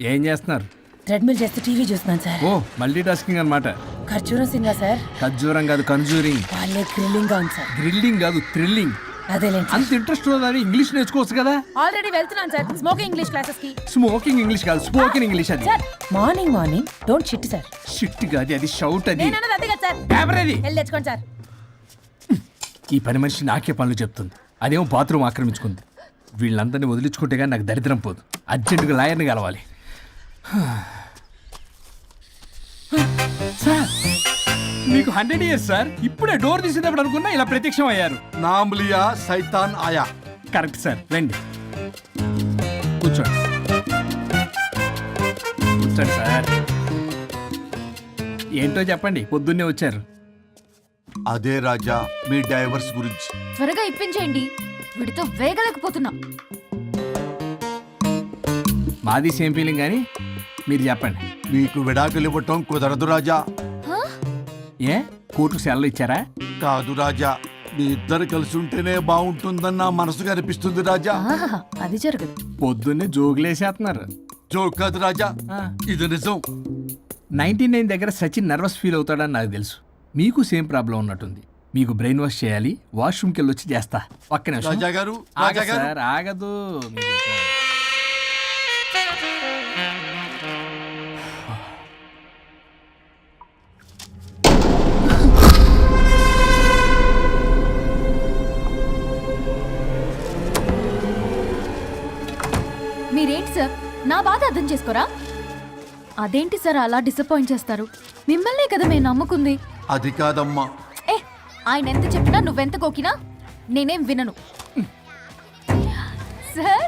ఏం చేస్తున్నారు? ట్రెడ్మిల్ చేస్తూ టీవీ చూస్తున్నాను సార్. ఓ మల్టీ టాస్కింగ్ అనమాట. ఖర్జూరం సింగా సార్. ఖర్జూరం కాదు, కన్జూరింగ్. వాళ్ళే థ్రిల్లింగ్ గా ఉంది సార్. గ్రిల్లింగ్ కాదు, థ్రిల్లింగ్. అదేలేండి. అంత ఇంట్రెస్ట్ ఉన్నదని ఇంగ్లీష్ నేర్చుకోవచ్చు కదా. ఆల్రెడీ వెళ్తున్నాను సార్ స్మోకింగ్ ఇంగ్లీష్ క్లాసెస్ కి. స్మోకింగ్ ఇంగ్లీష్ కాదు, స్పోకెన్ ఇంగ్లీష్. అది sir morning don't shit sir. Shit కాదు, అది షౌట్. అది నేను అన్నది అదే కదా సార్. కెమెరాది. వెళ్ళి తెచ్చుకోండి సార్. ఈ పని మనిషి నాకే పనులు చెప్తుంది, అదేమో బాత్రూమ్ ఆక్రమించుకుంది. వీళ్ళందరినీ వదిలించుకుంటే కానీ నాకు దరిద్రం పోదు. అర్జెంటుగా లాయర్ని కలవాలి. సార్ మీకు 100 years సార్. ఇప్పుడే డోర్ తీసేటప్పుడు అనుకున్నా ఇలా ప్రత్యక్షం అయ్యారు. నామ్ లియా సైతాన్ ఆయా. కరెక్ట్ సార్, రండి కూర్చోండి. కూర్చోండి సార్. ఏంటో చెప్పండి, పొద్దున్నే వచ్చారు. అదే రాజా మీ డైవర్స్ గురించి. త్వరగా ఇప్పించేయండి, వీడితో వేగలేకపోతున్నా. మాది సేమ్ ఫీలింగ్, కానీ మీరు చెప్పండి. మీకు విడాకులు ఇవ్వటం కుదరదు రాజా. ఏ కోర్టుకు సెలవు ఇచ్చారా? కాదు రాజా, మీ ఇద్దరు కలిసి ఉంటేనే బాగుంటుందన్న మనసుకు అనిపిస్తుంది రాజా. అది జరగదు. పొద్దున్నే జోగులేసేస్తున్నారు. జోక్ కాదు రాజా, ఇది నిజం. 99 దగ్గర సచిన్ నర్వస్ ఫీల్ అవుతాడని నాకు తెలుసు. మీకు సేమ్ ప్రాబ్లం ఉన్నట్టుంది. మీకు బ్రెయిన్ వాష్ చేయాలి. వాష్రూమ్కి వెళ్ళి వచ్చి చేస్తా. పక్కన రాజా గారు, రాజా గారు. సార్ ఆగదు. మీరేంటి సార్ నా బాధ అర్థం చేసుకోరా? అదేంటి సార్ అలా డిసప్పాయింట్ చేస్తారు? మిమ్మల్నే కదా మేము నమ్ముకుంది. అది కాదమ్మా. ఏ ఆయన ఎంత చెప్పినా నువ్వెంత కోకినా నేనేం వినను. సార్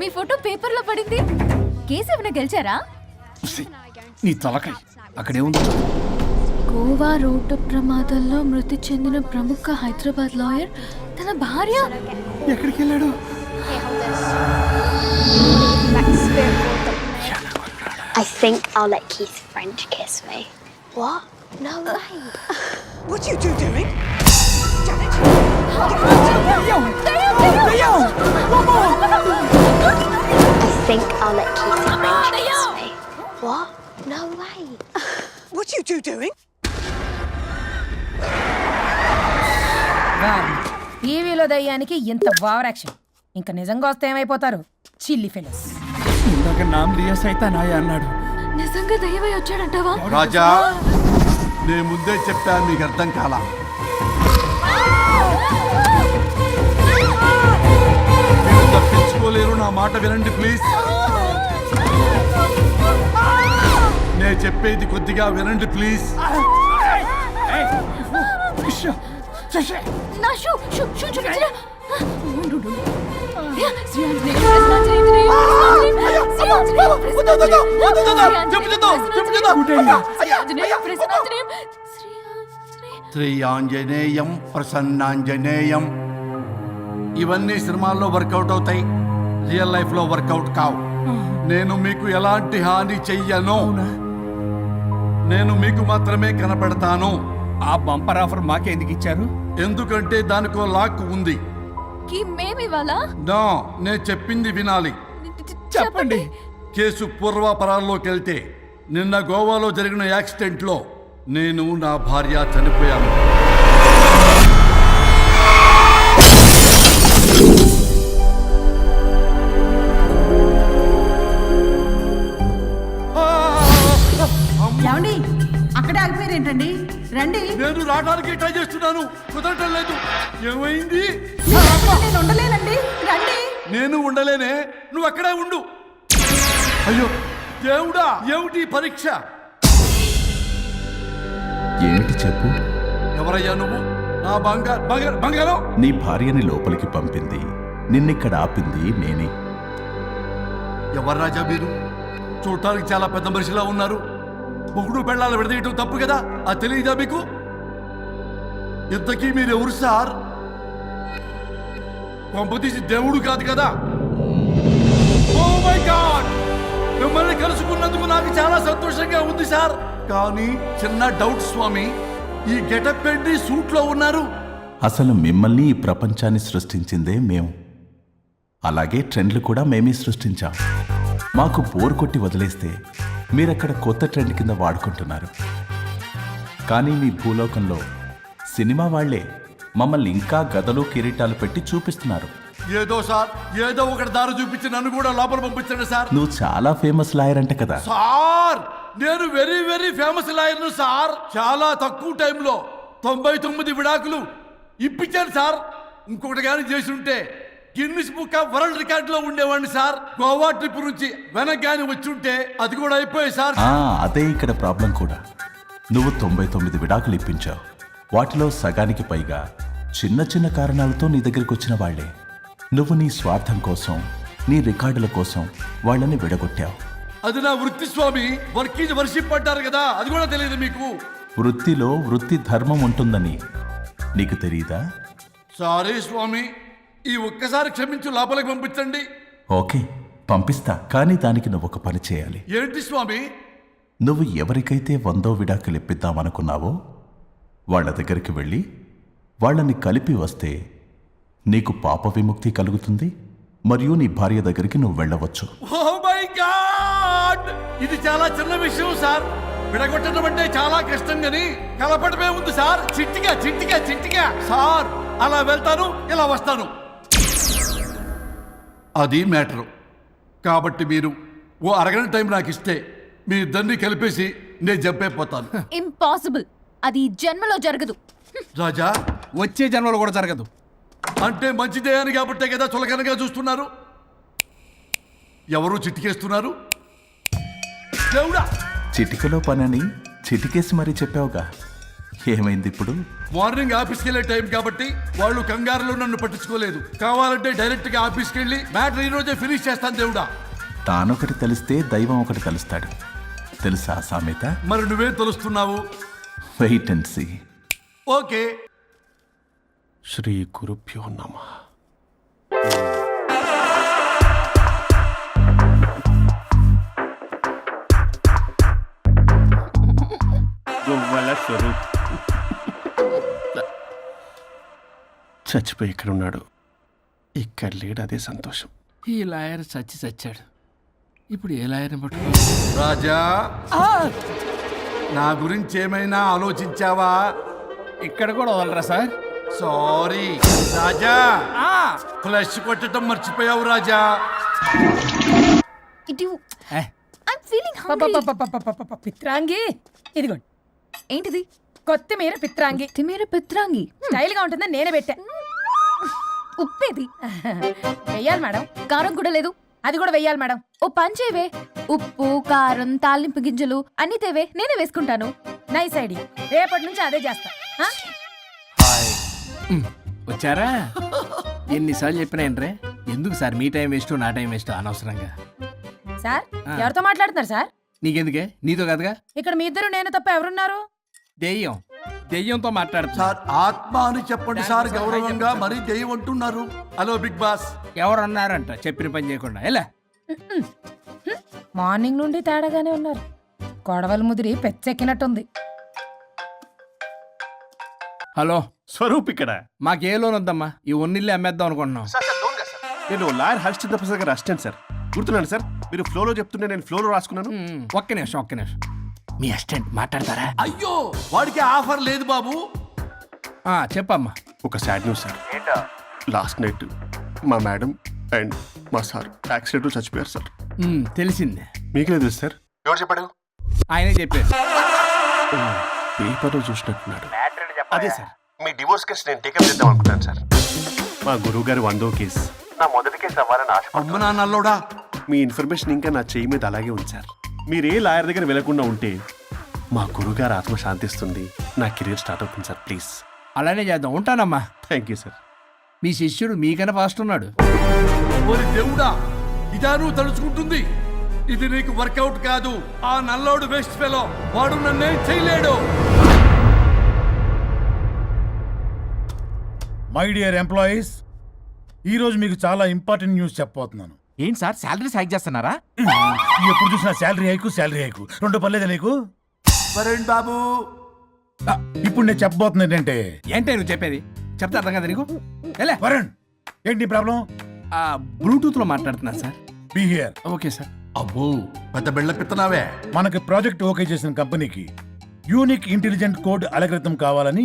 మీ ఫోటో పేపర్లో పడింది. కేసు ఏమైనా గెలిచారా? నీ తలకాయ అక్కడేముంది? గోవా రోడ్డు ప్రమాదంలో మృతి చెందిన ప్రముఖ హైదరాబాద్ లాయర్ తన భార్య ఎక్కడికి వెళ్ళాడు? I think I'll let Keith French kiss me. What? No way. What are you two doing? Janet! I think I'll let Keith French kiss me. What? No way. What are you two doing? టీవీలో దయ్యానికి ఇంత over action. ఇంకా నిజంగా వస్తే ఏమైపోతారు? చిల్లి fellows. ఇందాక నామ్ లియా సైతాన్ ఆయా అన్నాడు. నిజంగా దయ్యమై వచ్చాడంటావా? రాజా నేను ముందే చెప్పాను, మీకు అర్థం కాలా. మీరు తప్పించుకోలేరు, నా మాట వినండి ప్లీజ్. నేను చెప్పేది కొద్దిగా వినండి ప్లీజ్. నా షూ చూపించరా? శ్రీ ఆంజనేయం ప్రసన్నాంజనేయం. ఇవన్నీ సినిమాల్లో వర్కౌట్ అవుతాయి, రియల్ లైఫ్ లో వర్కౌట్ కావు. నేను మీకు ఎలాంటి హాని చెయ్యను. నేను మీకు మాత్రమే కనపడతాను. ఆ బంపర్ ఆఫర్ మాకే ఎందుకు ఇచ్చారు? ఎందుకంటే దానికో లాక్ ఉంది. మేమివాలా? నా నేను చెప్పింది వినాలి. చెప్పండి. కేసు పూర్వాపరాల్లోకి వెళ్తే నిన్న గోవాలో జరిగిన యాక్సిడెంట్లో నేను నా భార్య చనిపోయాను. ఏమండి అక్కడే ఆగిపోయారు ఏంటండి? రండి. నేను రావడానికి ట్రై చేస్తున్నాను, కుదరటం లేదు. ఏమైంది? నేను ఉండలేనండి. రండి. నేను ఉండలేనే, నువ్వు అక్కడే ఉండు. అయ్యో దేవుడా, ఏమిటి పరీక్ష? ఏంటి చెప్పు. ఎవరయ్యా నువ్వు? నా బంగారం. నీ భార్యని లోపలికి పంపింది, నిన్నిక్కడ ఆపింది నేనే. ఎవరు రాజా మీరు? చూడటానికి చాలా పెద్ద మనిషిలా ఉన్నారు. మొగుడు పెళ్ళాలు విడదీయటం తప్పు కదా, అది తెలియదా మీకు? ఇంతకీ మీరు ఎవరు సార్? పంపతీసి దేవుడు కాదు కదా? ఓ మై గాడ్, మిమ్మల్ని కలుసుకున్నందుకు నాకు చాలా సంతోషంగా ఉంది సార్. కానీ చిన్న డౌట్ స్వామి, ఈ గెటప్ పెట్టి సూట్ లో ఉన్నారు. అసలు మిమ్మల్ని ఈ ప్రపంచాన్ని సృష్టించిందే మేము. అలాగే ట్రెండ్లు కూడా మేమే సృష్టించాం. మాకు బోర్ కొట్టి వదిలేస్తే మీరక్కడ కొత్త ట్రెండ్ కింద వాడుకుంటున్నారు. కానీ మీ భూలోకంలో సినిమా వాళ్లే మమ్మల్ని ఇంకా గదలు కిరీటాలు పెట్టి చూపిస్తున్నారు. ఏదో సార్, ఏదో ఒకటి దారి చూపించి నన్ను కూడా లోపల పంపించండి సార్. నువ్వు చాలా ఫేమస్ లాయర్ అంట కదా. సార్, నేను వెరీ వెరీ ఫేమస్ లాయర్ను సార్. చాలా తక్కువ టైంలో 99 విడాకులు ఇప్పించాను సార్. ఇంకొకటి కానీ చేసి ఉంటే Guinness book of world record లో ఉండేవాడిని సార్. గోవా ట్రిప్ నుంచి వెనక్ గాని వచ్చి ఉంటే అది కూడా అయిపోయాయి సార్. అదే ఇక్కడ ప్రాబ్లం కూడా. నువ్వు 99 విడాకులు ఇప్పించావు. వాటిలో సగానికి పైగా చిన్న చిన్న కారణాలతో నీ దగ్గరికి వచ్చిన వాళ్లే. నువ్వు నీ స్వార్థం కోసం, నీ రికార్డుల కోసం వాళ్ళని విడగొట్టావు. అది నా వృత్తి స్వామి. వర్క్ ఈజ్ వర్షిప్ అంటారు కదా, అది కూడా తెలియదు మీకు. వృత్తిలో వృత్తి ధర్మం ఉంటుందని నీకు తెలియదా? సారీ స్వామి, ఈ ఒక్కసారి క్షమించు, లోపలికి పంపించండి. ఓకే, పంపిస్తా. కానీ దానికి నువ్వు ఒక పని చేయాలి. ఏంటి స్వామి? నువ్వు ఎవరికైతే 100వ విడాకులు ఇప్పిద్దామనుకున్నావో వాళ్ళ దగ్గరికి వెళ్ళి వాళ్ళని కలిపి వస్తే నీకు పాప విముక్తి కలుగుతుంది. మరియు నీ భార్య దగ్గరికి నువ్వు వెళ్ళవచ్చు. ఓ మై గాడ్, ఇది చాలా చిన్న విషయం సార్. విడగొట్టడం అంటే చాలా కష్టం గని కలపడమే ఉంది సార్. చిట్టిగా చిట్టిగా చిట్టిగా సార్. అలా వెళ్తాను, ఇలా వస్తాను, అది మ్యాటరు. కాబట్టి మీరు ఓ అరగంట టైం నాకు ఇస్తే మీ ఇద్దరిని కలిపేసి నేను చంపైపోతాను. ఇంపాసిబుల్. అది ఈ జన్మలో జరగదు. రాజా, వచ్చే జన్మలో కూడా జరగదు. అంటే మంచిదే అని కాబట్టే కదా చులకనగా చూస్తున్నారు. ఎవరు చిట్టికేస్తున్నారు? దేవుడా, చిటికలో పనని చిటికేసి మరీ చెప్పావుగా. ఏమైంది ఇప్పుడు? మార్నింగ్ ఆఫీస్కి వెళ్ళే టైం కాబట్టి వాళ్ళు కంగారులో నన్ను పట్టించుకోలేదు. కావాలంటే డైరెక్ట్ గా ఆఫీస్కి వెళ్ళి మ్యాటర్ ఈ రోజే ఫినిష్ చేస్తాను. దేవుడా, తానొకటి తెలిస్తే దైవం ఒకటి కలుస్తాడు. తెలుసా సామెత? మరి నువ్వేం తెలుస్తున్నావు? Wait and see. Okay. Shri గురుభ్యో నమః. గొవ్వల స్వరూప్ చచ్చిపోయి ఇక్కడ ఉన్నాడు. ఇక్కడ లేడు, అదే సంతోషం. ఈ లాయర్ చచ్చాడు. ఇప్పుడు ఏ లాయర్ని పట్టు? రాజా, నా గురించి ఏమైనా ఆలోచించావా? ఇక్కడ కూడా వదలరా సార్. సారీ రాజా, ఫ్లష్ కొట్టడం మర్చిపోయావు రాజా. ఇటు ఏ, ఐమ్ ఫీలింగ్ హంగ్రీ. పిత్రాంగి, ఇదిగోండి. ఏంటిది? కొత్తిమీర పిత్రాంగి. తిమేర పిత్రాంగి. స్టైల్ గా ఉంటుందని నేనే పెట్టా. ఉప్పేది? వెయ్యాలి మేడం. కారం కూడా లేదు. అది కూడా వెయ్యాలి మేడం. ఓ పంచేవే. ఉప్పు, కారం, తాలింపు గింజలు అన్ని తేవే, నేనే వేసుకుంటాను. Nice idea. రేపటి నుంచి అదే చేస్తా. ఆ? వచ్చారా? ఎన్నిసార్లు చెప్పినా ఏంట్రే? ఎందుకు సార్ మీ టైం వేస్ట్, నా టైం వేస్ట్ అనవసరంగా? సార్, ఎవరితో మాట్లాడుతున్నారు సార్? నీకెందుకే? నీతో కదగా. ఇక్కడ మీ ఇద్దరు నేను తప్ప ఎవరున్నారు? దెయ్యంతో మాట్లాడుతున్నా. సార్, ఆత్మ అని చెప్పండి సార్ గౌరవంగా. మరీ దెయ్యం అంటున్నారు. Hello Bigg Boss. ఎవరు అన్నారంట చెప్పిన పని చేయకుండా? ఎలా? మార్నింగ్ నుండి తేడాగానే ఉన్నారు. గొడవల ముదిరి పెచ్చెక్కినట్టుంది. హలో, స్వరూప్ ఇక్కడ. మాకే లోన్ వద్దమ్మా. ఈ ఒన్నిల్లు అమ్మేద్దాం అనుకుంటున్నాం. నేను లాయర్ హరిశ్చంద్ర ప్రసాద్ గారు అసిస్టెంట్ సార్. గుర్తున్నాను సార్, మీరు ఫ్లోలో చెప్తుంటే నేను ఫ్లోలో రాసుకున్నాను. ఒక్క నిమిషం. మీ అసిస్టెంట్ మాట్లాడతారా? అయ్యో, వాడికి ఆఫర్ లేదు బాబు. చెప్పమ్మా. ఒక sad news sir. Last night మా మేడం అండ్ మా సార్ యాక్సిడెంట్ చచ్చిపోయారు సార్. తెలిసిందే. మీకే తెలుసు సార్. ఎవరు చెప్పాడు? ఆయనే చెప్పారు. పేపర్లో చూసినట్టున్నాడు. అదే సార్, మీ డివోర్స్ కేసు నేను టేకప్ చేద్దాం అనుకుంటాను సార్. మా గురువు గారి 100వ కేసు నా మొదటి కేసు అవ్వాలని ఆశ. అమ్మ నా నల్లోడా, మీ ఇన్ఫర్మేషన్ ఇంకా నా చేయి మీద అలాగే ఉంది సార్. మీరు ఏ లాయర్ దగ్గర వెళ్లకుండా ఉంటే మా గురువుగారు ఆత్మ శాంతిస్తుంది. నా కెరీర్ స్టార్ట్ అవుతుంది సార్. ప్లీజ్ అలానే చేద్దాం. ఉంటానమ్మా. Thank you sir. మీ శిష్యుడు మీకన్నా ఫాస్ట్ ఉన్నాడు. ఓరి దేవుడా, ఇదా నువ్వు తలుచుకుంటుంది? ఇది నీకు వర్కౌట్ కాదు. ఆ నల్లోడు వేస్ట్ ఫెలో, వాడు నన్నేం చేయలేడు. మై డియర్ ఎంప్లాయీస్, ఈరోజు మీకు చాలా ఇంపార్టెంట్ న్యూస్ చెప్పబోతున్నాను. ఏంటి సార్, శాలరీస్ హైక్ చేస్తున్నారా? ఎప్పుడు చూసినా శాలరీ హైకు రెండు పర్లేదా నీకు? వరుణ్ బాబు, ఇప్పుడు నేను చెప్పబోతున్నా ఏంటంటే, ఏంటే నువ్వు చెప్పేది? చెప్తే అర్థం కదా నీకు? వరుణ్, ఏంటి ప్రాబ్లం? బ్లూటూత్ లో మాట్లాడుతున్నా sir. Be here. Okay sir. అబ్బో పెద్ద బిళ్ళ పిత్తనావే. మనకి ప్రాజెక్ట్ ఓకే చేసిన కంపెనీకి యూనిక్ ఇంటెలిజెంట్ కోడ్ అలకృతం కావాలని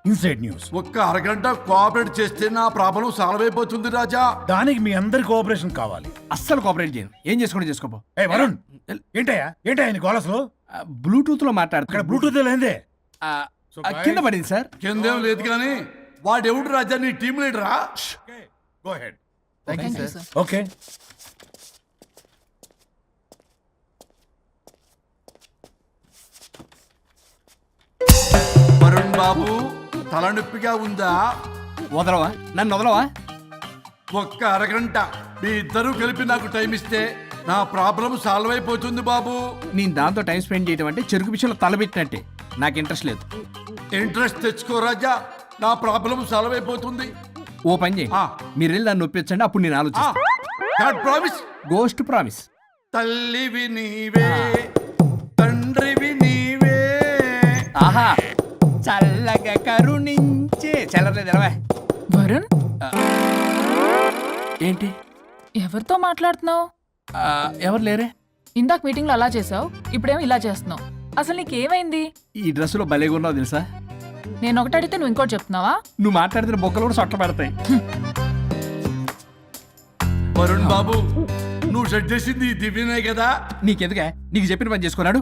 ఇన్సైడ్ న్యూస్. ఒక్క అరగంట కోఆపరేట్ చేస్తే నా ప్రాబ్లం సాల్వ్ అయిపోతుంది రాజా. దానికి మీ అందరి కోఆపరేషన్ కావాలి. అస్సలు కోఆపరేట్ చేయను. ఏం చేసుకోండి చేసుకోపో. ఏ వరుణ్, ఏంటయ్యా నీ గోలసలు? బ్లూటూత్ లో ఇక్కడ మాట్లాడుతున్నా. బ్లూటూత్ లేదే. కింద పడింది సార్. కిందేం లేదు కానీ వాడెవడు రాజా నీ టీం లీడరా? Go head. Sir. Okay. Varun బాబు తలనొప్పిగా ఉందా? వదలవా? నన్ను వదలవా? ఒక్క అరగంట మీ ఇద్దరూ కలిపి నాకు టైం ఇస్తే నా ప్రాబ్లం సాల్వ్ అయిపోతుంది బాబు. నేను దాంతో టైం స్పెండ్ చేయడం అంటే చెరుకు విషయంలో తలబెట్టినట్టే. నాకు ఇంట్రెస్ట్ లేదు. ఇంట్రెస్ట్ తెచ్చుకో రాజా, నా ప్రాబ్లం సాల్వ్ అయిపోతుంది. ఓ పని చేయి, ఆ. మీరు వెళ్ళి నన్ను ఒప్పించండి, అప్పుడు నేను ఆలోచిస్తాను. God promise. Ghost promise. తల్లివి నీవే, తండ్రివి నీవే. ఆహా, చల్లగా కరుణించే చల్లలేదు ఎలవా. వరుణ్, ఏంటి? ఎవరితో మాట్లాడుతున్నావు? ఎవరు లేరే? ఇందాక మీటింగ్ లో అలా చేసావు, ఇప్పుడేమో ఇలా చేస్తున్నావు. అసలు నీకేమైంది? ఈ డ్రెస్సులో భలేగా ఉన్నావు తెలుసా? నేను ఒకటి అడిగితే నువ్వు ఇంకోటి చెప్తున్నావా? నువ్వు మాట్లాడితే బొక్కలు కూడా సొట్ట పడతాయి. వరుణ్ బాబు, నువ్వు సెట్ చేసింది ఈ దివ్యనే కదా? నీకెందుకే? నీకు చెప్పిన పని చేసుకున్నాడు.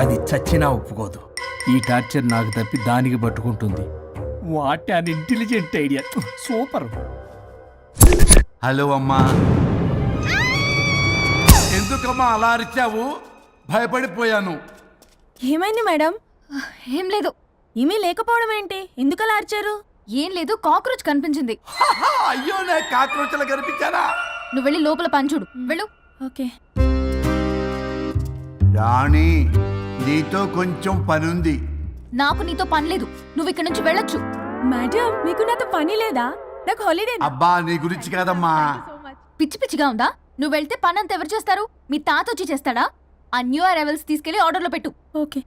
అది చచ్చినా ఒప్పుకోదు. ఈ టార్చర్ నాకు తప్పి దానికి పట్టుకుంటుంది. What an intelligent idea. Super. Hello అమ్మా. ఎందుకమ్మా అలా అరిచావు? భయపడిపోయాను. ఏమైంది మేడం? ఏం లేదు. ఏమీ లేకపోవడం ఏంటి? ఎందుకలా అరిచారు? ఏం లేదు, కాక్రోచ్ కనిపించింది. అయ్యో, నా కాక్రోచ్లు కనిపించారా? నువ్వు వెళ్ళి లోపల పని చూడు. వెళ్ళు. ఓకే. రాణి, నీతో కొంచెం పనుంది. నాకు నీతో పని లేదు. నువ్వు ఇక్కడ నుంచి వెళ్ళొచ్చు. మేడం, మీకు నాతో పని లేదా? నాకు హాలిడే. అబ్బా, నీ గురించి కాదమ్మా. పిచ్చి పిచ్చిగా ఉందా? నువ్వు వెళ్తే పని అంతా ఎవరు చేస్తారు? మీ తాత వచ్చి చేస్తాడా? ఆ న్యూ అరైవల్స్ తీసుకెళ్లి ఆర్డర్లో పెట్టు. ఓకే.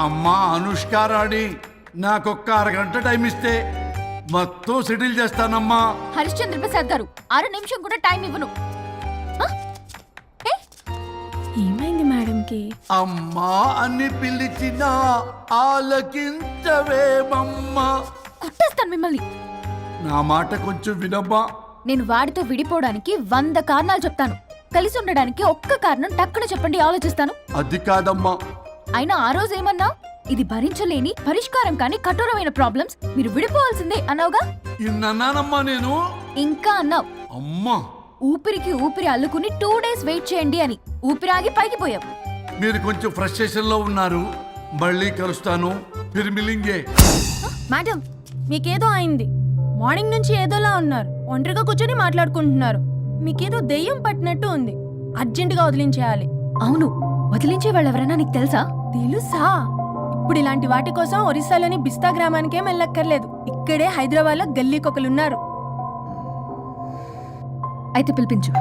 అమ్మా అనుష్క రాణి, నాకొక్క అరగంట టైం ఇస్తే మొత్తం సెటిల్ చేస్తానమ్మా. హరిశ్చంద్ర ప్రసాద్ గారు, 6 నిమిషం కూడా టైం ఇవ్వను. ఏమైంది మేడంకి? అమ్మా అని పిలిచినా ఆలకించవేమమ్మా. కుట్టేస్తాను మిమ్మల్ని. నా మాట కొంచెం వినమ్మా. నేను వాడితో విడిపోవడానికి 100 కారణాలు చెప్తాను. కలిసి ఉండడానికి ఒక్క కారణం టక్కున చెప్పండి, ఆలోచిస్తాను. అది కాదమ్మా. అయినా ఆ రోజు ఏమన్నా? ఇది భరించలేని పరిష్కారం కాని కఠోరమైన ప్రాబ్లమ్స్, మీరు విడిపోవాల్సిందే అన్నావుగా? ఇన్నానమ్మా నేను. ఇంకా అన్నావు. అమ్మా, ఊపిరికి ఊపిరి అల్లుకుని 2 days వెయిట్ చేయండి అని. ఊపిరాగి పైకి పోయావు. మీరు కొంచెం ఫ్రస్ట్రేషన్ లో ఉన్నారు. మళ్ళీ కలుస్తాను. ఫిర్మిలింగే. మేడం, మీకేదో అయింది. మార్నింగ్ నుంచి ఏదోలా ఉన్నారు. ఒంటరిగా కూర్చొని మాట్లాడుకుంటున్నారు. మీకేదో దెయ్యం పట్టినట్టు ఉంది. అర్జెంటుగా వదిలించేయాలి. అవును, వదిలించే వాళ్ళెవరైనా నీకు తెలుసా? తెలుసా? ఇప్పుడు ఇలాంటి వాటి కోసం ఒరిస్సాలోని బిస్తా గ్రామానికేం వెళ్ళక్కర్లేదు. ఇక్కడే హైదరాబాద్లో గల్లీకొకలున్నారు. అయితే పిలిపించు.